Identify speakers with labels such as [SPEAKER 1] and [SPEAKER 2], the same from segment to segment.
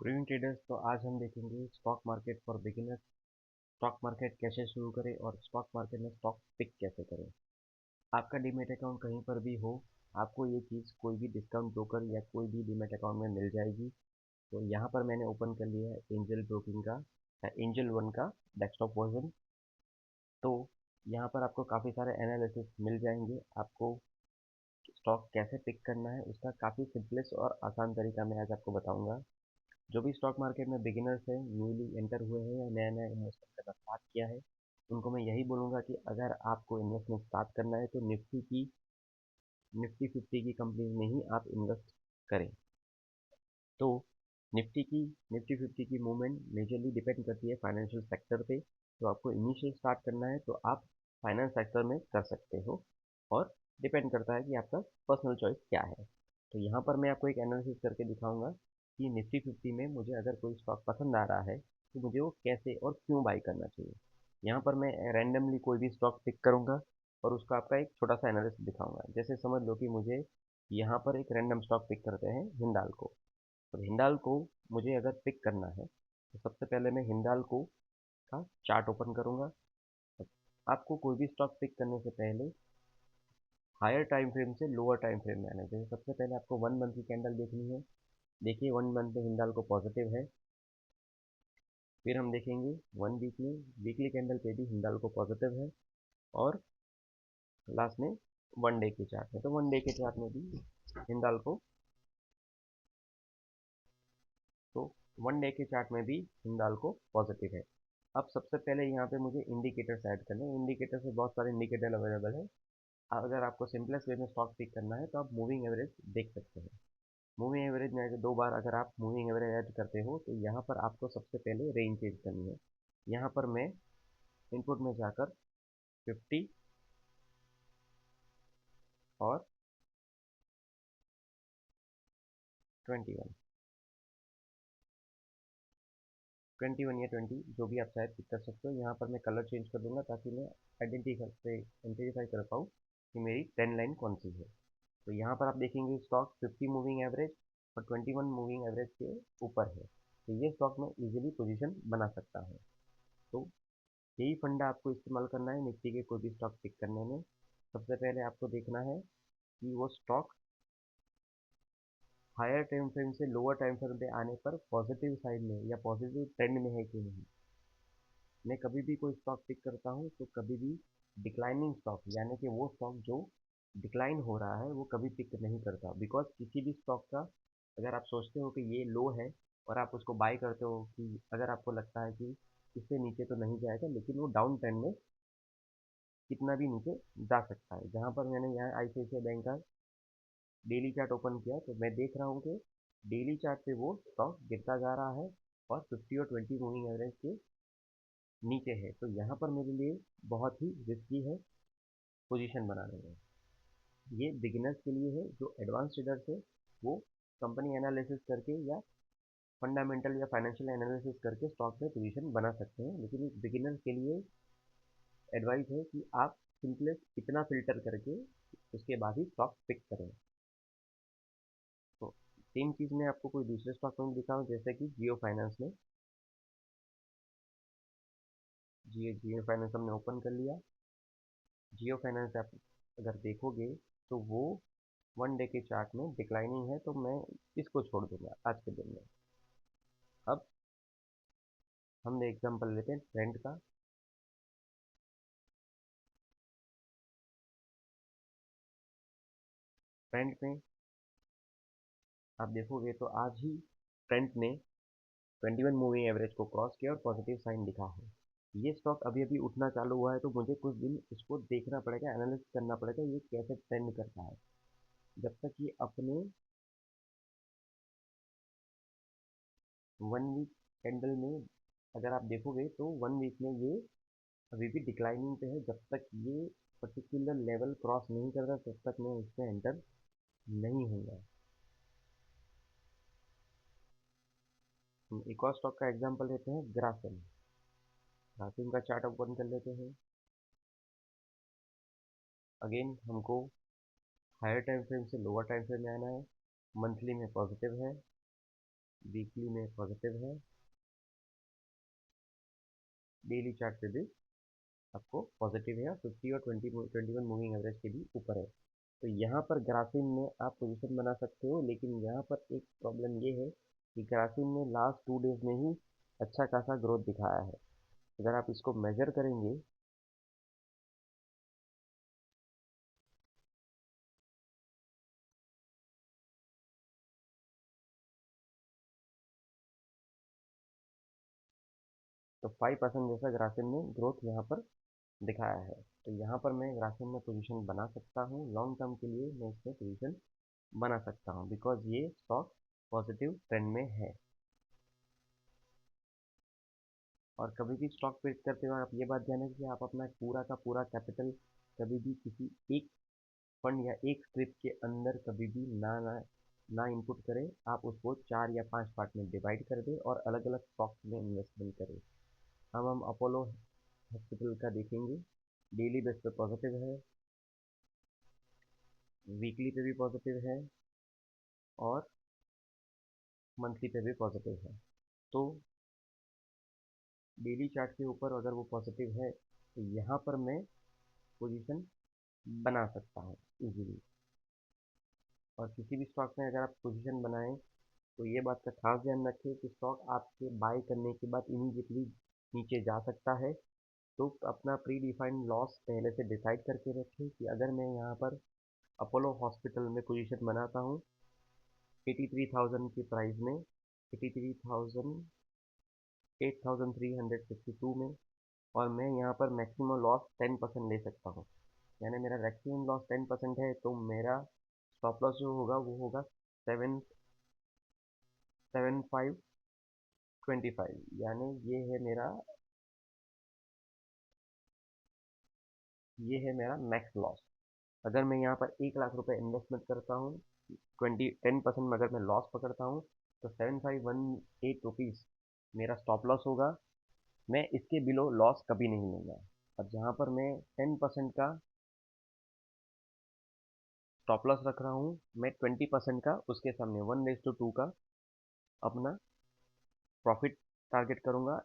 [SPEAKER 1] Good evening traders. तो आज हम देखेंगे stock market for beginners. Stock market कैसे शुरू करें और स्टॉक मार्केट में स्टॉक पिक कैसे करें। आपका डीमेट अकाउंट कहीं पर भी हो, आपको ये चीज़ कोई भी डिस्काउंट ब्रोकर या कोई भी डीमेट अकाउंट में मिल जाएगी। तो यहाँ पर मैंने ओपन कर लिया है एंजल ब्रोकिंग का एंजल वन का डेस्कटॉप वर्जन। तो यहाँ पर आपको काफ़ी सारे एनालिसिस मिल जाएंगे। आपको स्टॉक कैसे पिक करना है उसका काफ़ी सिंपलेस्ट और आसान तरीका मैं आज आपको बताऊँगा। जो भी स्टॉक मार्केट में बिगिनर्स हैं, न्यूली एंटर हुए हैं या नया नया इन्वेस्टमेंट करना स्टार्ट किया है, उनको मैं यही बोलूँगा कि अगर आपको इन्वेस्टमेंट स्टार्ट करना है तो निफ्टी 50 की कंपनी में ही आप इन्वेस्ट करें। तो निफ्टी 50 की मूवमेंट मेजरली डिपेंड करती है फाइनेंशियल सेक्टर पे। तो आपको इनिशियल स्टार्ट करना है तो आप फाइनेंस सेक्टर में कर सकते हो, और डिपेंड करता है कि आपका पर्सनल चॉइस क्या है। तो यहाँ पर मैं आपको एक एनालिसिस करके दिखाऊंगा कि निफ्टी 50 में मुझे अगर कोई स्टॉक पसंद आ रहा है तो मुझे वो कैसे और क्यों बाई करना चाहिए। यहाँ पर मैं रैंडमली कोई भी स्टॉक पिक करूँगा और उसका आपका एक छोटा सा एनालिसिस दिखाऊंगा। जैसे समझ लो कि मुझे यहाँ पर एक रैंडम स्टॉक पिक करते हैं हिंडाल्को। तो हिंडाल्को मुझे अगर पिक करना है तो सबसे पहले मैं हिंडाल्को का चार्ट ओपन करूंगा। तो आपको कोई भी स्टॉक पिक करने से पहले हायर टाइम फ्रेम से लोअर टाइम फ्रेम में आना है। जैसे सबसे पहले आपको 1 मंथ की कैंडल देखनी है। देखिए 1 मंथ में हिंडाल्को पॉजिटिव है। फिर हम देखेंगे 1 वीक में, वीकली कैंडल पे भी हिंडाल्को पॉजिटिव है। और लास्ट में 1 डे के चार्ट में, तो 1 डे के चार्ट में भी हिंडाल्को, तो 1 डे के चार्ट में भी हिंडाल्को पॉजिटिव है। अब सबसे पहले यहाँ पे मुझे इंडिकेटर्स ऐड करने हैं। इंडिकेटर से बहुत सारे इंडिकेटर अवेलेबल है। अगर आपको सिंपलेस्ट वे में स्टॉक पिक करना है तो आप मूविंग एवरेज देख सकते हैं। मूविंग एवरेज में अगर 2 बार अगर आप मूविंग एवरेज ऐड करते हो तो यहाँ पर आपको सबसे पहले रेंज चेंज करनी है। यहाँ पर मैं इनपुट में जाकर 50 और 21 21 या 20 जो भी आप शायद पिक कर सकते हो। यहाँ पर मैं कलर चेंज कर दूंगा ताकि मैं आइडेंटिफाई कर पाऊँ कि मेरी ट्रेंड लाइन कौन सी है। तो यहाँ पर आप देखेंगे स्टॉक 50 मूविंग एवरेज और 21 मूविंग एवरेज के ऊपर है। तो ये स्टॉक में इजीली पोजीशन बना सकता है। तो यही फंडा आपको इस्तेमाल करना है निफ्टी के कोई भी स्टॉक पिक करने में। सबसे पहले आपको देखना है कि वो स्टॉक हायर टाइम फ्रेम से लोअर टाइम फ्रेम पे आने पर पॉजिटिव साइड में या पॉजिटिव ट्रेंड में है कि नहीं। मैं कभी भी कोई स्टॉक पिक करता हूँ तो कभी भी डिक्लाइनिंग स्टॉक, यानी कि वो स्टॉक जो डिक्लाइन हो रहा है वो कभी पिक नहीं करता। बिकॉज किसी भी स्टॉक का अगर आप सोचते हो कि ये लो है और आप उसको बाय करते हो, कि अगर आपको लगता है कि इससे नीचे तो नहीं जाएगा, लेकिन वो डाउन ट्रेंड में कितना भी नीचे जा सकता है। जहाँ पर मैंने यहाँ आईसीआईसीआई बैंक का डेली चार्ट ओपन किया तो मैं देख रहा हूँ कि डेली चार्ट पे वो स्टॉक गिरता जा रहा है और 50 और 20 मूविंग एवरेज के नीचे है। तो यहाँ पर मेरे लिए बहुत ही रिस्की है पोजीशन बनाने में। ये बिगिनर्स के लिए है। जो एडवांस ट्रेडर्स है वो कंपनी एनालिसिस करके या फंडामेंटल या फाइनेंशियल एनालिसिस करके स्टॉक में पोजीशन बना सकते हैं। लेकिन बिगिनर्स के लिए एडवाइस है कि आप सिंपलेस्ट इतना फिल्टर करके उसके बाद ही स्टॉक पिक करें। तो सेम चीज़ मैं आपको कोई दूसरे स्टॉक में दिखाऊँ, जैसे कि जियो फाइनेंस में। जियो फाइनेंस हमने ओपन कर लिया। जियो फाइनेंस आप अगर देखोगे तो वो 1 डे के चार्ट में डिक्लाइनिंग है, तो मैं इसको छोड़ दूंगा आज के दिन में। अब हम एग्जांपल लेते हैं ट्रेंड का। ट्रेंड में आप देखोगे तो आज ही ट्रेंड ने 21 मूविंग एवरेज को क्रॉस किया और पॉजिटिव साइन दिखा है। ये स्टॉक अभी अभी उठना चालू हुआ है, तो मुझे कुछ दिन इसको देखना पड़ेगा, एनालिसिस करना पड़ेगा ये कैसे ट्रेंड करता है। जब तक ये अपने 1 वीक कैंडल में अगर आप देखोगे तो 1 वीक में ये अभी भी डिक्लाइनिंग पे है। जब तक ये पर्टिकुलर लेवल क्रॉस नहीं करता तब तक मैं इसमें एंटर नहीं होगा। हम एक और स्टॉक का एग्जांपल लेते हैं ग्रासिम। ग्रासिम का चार्ट ओपन कर लेते हैं। अगेन हमको हायर टाइम फ्रेम से लोअर टाइम फ्रेम में आना है। मंथली में पॉजिटिव है, वीकली में पॉजिटिव है, डेली चार्ट पे भी आपको पॉजिटिव है, 50 और 21 मूविंग एवरेज के भी ऊपर है। तो यहाँ पर ग्राफिन में आप पोजीशन बना सकते हो, लेकिन यहाँ पर एक प्रॉब्लम ये है कि ग्राफिन ने लास्ट 2 डेज में ही अच्छा खासा ग्रोथ दिखाया है। अगर आप इसको मेजर करेंगे तो 5% जैसा ग्राफिन ने ग्रोथ यहाँ पर दिखाया है। तो यहाँ पर मैं ग्राफिन में पोजीशन बना सकता हूँ, लॉन्ग टर्म के लिए मैं इसमें पोजीशन बना सकता हूँ, बिकॉज ये स्टॉक पॉजिटिव ट्रेंड में है। और कभी भी स्टॉक पिक करते हुए आप ये बात ध्यान रखिए कि आप अपना पूरा का पूरा कैपिटल कभी भी किसी एक फंड या एक स्क्रिप्ट के अंदर कभी भी ना इनपुट करें। आप उसको 4 या 5 पार्ट में डिवाइड कर दें और अलग अलग स्टॉक्स में इन्वेस्टमेंट करें। हम अपोलो हॉस्पिटल का देखेंगे, डेली बेस पे पॉजिटिव है, वीकली पे भी पॉजिटिव है और मंथली पे भी पॉजिटिव है। तो डेली चार्ट के ऊपर अगर वो पॉजिटिव है तो यहाँ पर मैं पोजीशन बना सकता हूँ इजीली। और किसी भी स्टॉक में अगर आप पोजीशन बनाएं तो ये बात का खास ध्यान रखें कि स्टॉक आपके बाय करने के बाद इमीडिएटली नीचे जा सकता है। तो अपना प्री डिफाइंड लॉस पहले से डिसाइड करके रखें कि अगर मैं यहाँ पर अपोलो हॉस्पिटल में पोजीशन बनाता हूँ 83,000 की प्राइस में, 83,000 8,352 में, और मैं यहाँ पर मैक्सिमम लॉस 10% ले सकता हूँ। यानी मेरा मैक्सिमम लॉस 10% है, तो मेरा स्टॉप लॉस जो होगा वो होगा 77525। यानी ये है मेरा मैक्स लॉस। अगर मैं यहाँ पर 1 लाख रुपए इन्वेस्टमेंट करता हूँ, 10% में अगर मैं लॉस पकड़ता हूँ तो 7518 रुपीज़ मेरा स्टॉप लॉस होगा। मैं इसके बिलो लॉस कभी नहीं लूँगा। और जहाँ पर मैं 10% का स्टॉप लॉस रख रहा हूँ, मैं 20% का उसके सामने 1:2 का अपना प्रॉफिट टारगेट करूँगा।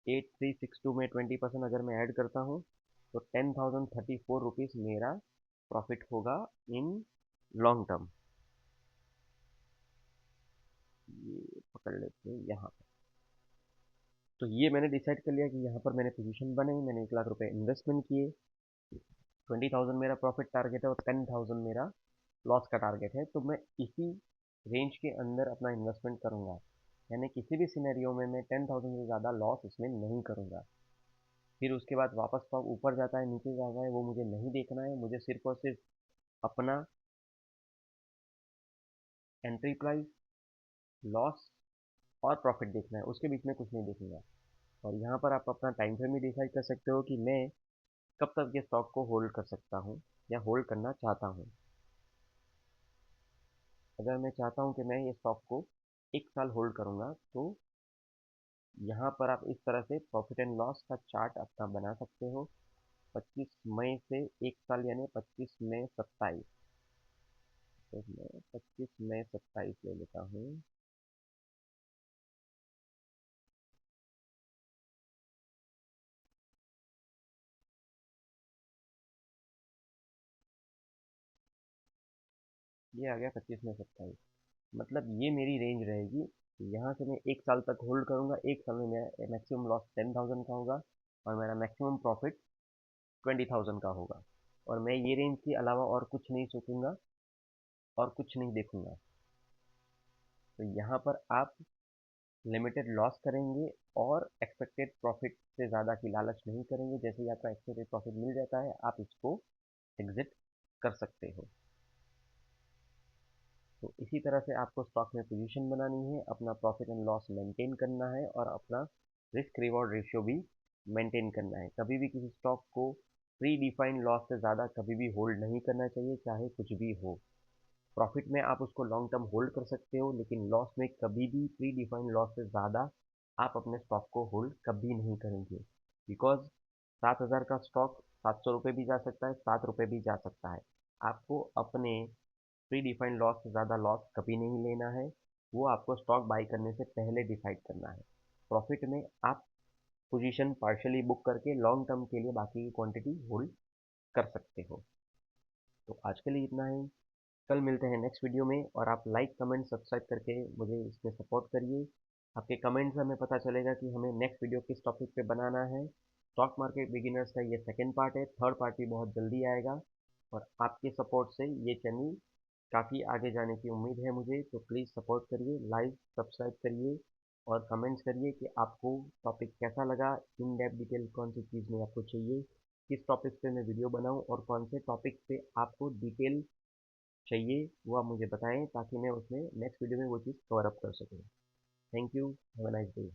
[SPEAKER 1] 8362 में 20% अगर मैं ऐड करता हूँ तो 10,034 रुपीज़ मेरा प्रॉफिट होगा इन लॉन्ग टर्म। ये पकड़ लेते हैं यहाँ पर। तो ये मैंने डिसाइड कर लिया कि यहाँ पर मैंने पोजीशन बनाई, मैंने 1 लाख रुपए इन्वेस्टमेंट किए, 20,000 मेरा प्रॉफिट टारगेट है और 10,000 मेरा लॉस का टारगेट है। तो मैं इसी रेंज के अंदर अपना इन्वेस्टमेंट करूँगा। यानी किसी भी सिनेरियो में मैं 10,000 से ज़्यादा लॉस इसमें नहीं करूँगा। फिर उसके बाद वापस स्टॉक ऊपर जाता है नीचे जाता है वो मुझे नहीं देखना है। मुझे सिर्फ और सिर्फ अपना एंट्री प्राइस, लॉस और प्रॉफिट देखना है, उसके बीच में कुछ नहीं देखूंगा। और यहाँ पर आप अपना टाइम फ्रेम भी डिसाइड कर सकते हो कि मैं कब तक ये स्टॉक को होल्ड कर सकता हूँ या होल्ड करना चाहता हूँ। अगर मैं चाहता हूँ कि मैं ये स्टॉक को 1 साल होल्ड करूँगा तो यहाँ पर आप इस तरह से प्रॉफिट एंड लॉस का चार्ट अपना बना सकते हो। 25 मई से 1 साल यानी 25 मई 27। तो मैं 25 मई 27 ले लेता हूँ। ये आ गया 25 में 27। मतलब ये मेरी रेंज रहेगी। यहाँ से मैं 1 साल तक होल्ड करूँगा। 1 साल में मेरा मैक्सिमम लॉस 10,000 का होगा और मेरा मैक्सिमम प्रॉफिट 20,000 का होगा। और मैं ये रेंज के अलावा और कुछ नहीं सोचूंगा और कुछ नहीं देखूंगा। तो यहाँ पर आप लिमिटेड लॉस करेंगे और एक्सपेक्टेड प्रॉफिट से ज़्यादा की लालच नहीं करेंगे। जैसे ही आपका एक्सपेक्टेड प्रॉफिट मिल जाता है आप इसको एग्जिट कर सकते हो। तो इसी तरह से आपको स्टॉक में पोजीशन बनानी है, अपना प्रॉफिट एंड लॉस मेंटेन करना है और अपना रिस्क रिवॉर्ड रेशियो भी मेंटेन करना है। कभी भी किसी स्टॉक को प्री डिफाइंड लॉस से ज़्यादा कभी भी होल्ड नहीं करना चाहिए, चाहे कुछ भी हो। प्रॉफिट में आप उसको लॉन्ग टर्म होल्ड कर सकते हो, लेकिन लॉस में कभी भी प्री डिफाइंड लॉस से ज़्यादा आप अपने स्टॉक को होल्ड कभी नहीं करेंगे। बिकॉज 7,000 का स्टॉक 700 रुपये भी जा सकता है, 7 रुपये भी जा सकता है। आपको अपने प्री डिफाइंड लॉस से ज़्यादा लॉस कभी नहीं लेना है, वो आपको स्टॉक बाई करने से पहले डिसाइड करना है। प्रॉफिट में आप पोजीशन पार्शियली बुक करके लॉन्ग टर्म के लिए बाकी की क्वांटिटी होल्ड कर सकते हो। तो आज के लिए इतना ही। कल मिलते हैं नेक्स्ट वीडियो में, और आप लाइक कमेंट सब्सक्राइब करके मुझे इसमें सपोर्ट करिए। आपके कमेंट से हमें पता चलेगा कि हमें नेक्स्ट वीडियो किस टॉपिक पे बनाना है। स्टॉक मार्केट बिगिनर्स का ये सेकंड पार्ट है, थर्ड पार्ट भी बहुत जल्दी आएगा, और आपके सपोर्ट से ये चैनल काफ़ी आगे जाने की उम्मीद है मुझे। तो प्लीज़ सपोर्ट करिए, लाइक सब्सक्राइब करिए और कमेंट्स करिए कि आपको टॉपिक कैसा लगा, इन डेप्थ डिटेल कौन सी चीज़ में आपको चाहिए, किस टॉपिक पे मैं वीडियो बनाऊं, और कौन से टॉपिक पे आपको डिटेल चाहिए वो आप मुझे बताएं, ताकि मैं उसमें नेक्स्ट वीडियो में वो चीज़ कवर अप कर सकूं। Thank you, have a nice day.